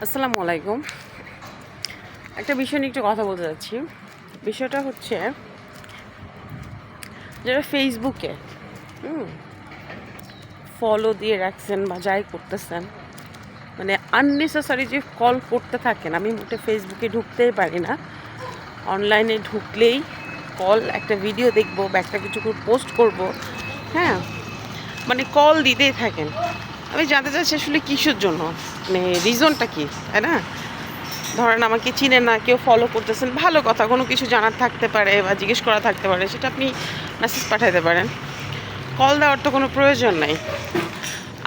আসসালামু আলাইকুম। একটা বিষয় নিয়ে একটু কথা বলতে যাচ্ছি। বিষয়টা হচ্ছে যারা ফেসবুকে ফলো দিয়ে রাখছেন বা যাই করতেছেন, মানে আননেসেসারি যে কল করতে থাকেন। আমি মোটে ফেসবুকে ঢুকতেই পারি না। অনলাইনে ঢুকলেই কল, একটা ভিডিও দেখবো বা একটা কিছু পোস্ট করব, হ্যাঁ, মানে কল দিতেই থাকেন। আমি জানতে চাচ্ছি আসলে কিসের জন্য, মানে রিজনটা কি, তাই না? ধরেন আমাকে চিনেন না, কেউ ফলো করতেছেন, ভালো কথা, কোনো কিছু জানার থাকতে পারে বা জিজ্ঞেস করা থাকতে পারে, সেটা আপনি মেসেজ পাঠাতে পারেন। কল দেওয়ার তো কোনো প্রয়োজন নাই।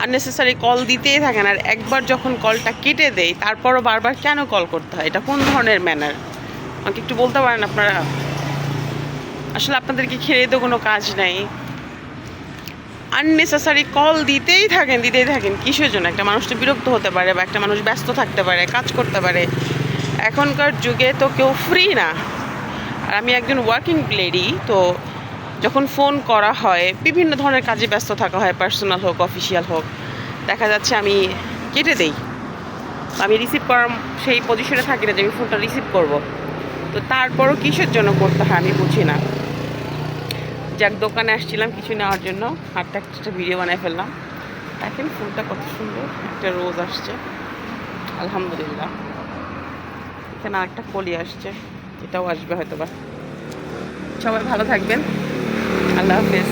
আননেসেসারি কল দিতেই থাকেন, আর একবার যখন কলটা কেটে দেয় তারপরও বারবার কেন কল করতে হয়? এটা কোন ধরনের ম্যানার? আমাকে একটু বলতে পারেন আপনারা? আসলে আপনাদেরকে খেয়ে তো কোনো কাজ নাই, আননেসেসারি কল দিতেই থাকেন কিসের জন্য? একটা মানুষ তো বিরক্ত হতে পারে, বা একটা মানুষ ব্যস্ত থাকতে পারে, কাজ করতে পারে। এখনকার যুগে তো কেউ ফ্রি না। আর আমি একজন ওয়ার্কিং লেডি, তো যখন ফোন করা হয় বিভিন্ন ধরনের কাজে ব্যস্ত থাকা হয়, পার্সোনাল হোক অফিসিয়াল হোক, দেখা যাচ্ছে আমি কেটে দেই। আমি রিসিভ করার সেই পজিশনে থাকি না যে আমি ফোনটা রিসিভ করব। তো তারপরও কিসের জন্য করতে হয় আমি বুঝি না। যাক, দোকানে আসছিলাম কিছু নেওয়ার জন্য, হাতটা একটা ভিডিও বানায় ফেললাম। দেখেন ফুলটা কত সুন্দর, একটা রোজ আসছে, আলহামদুলিল্লাহ। এখানে আরেকটা কলি আসছে, এটাও আসবে হয়তো বা। সবাই ভালো থাকবেন, আল্লাহ হাফেজ।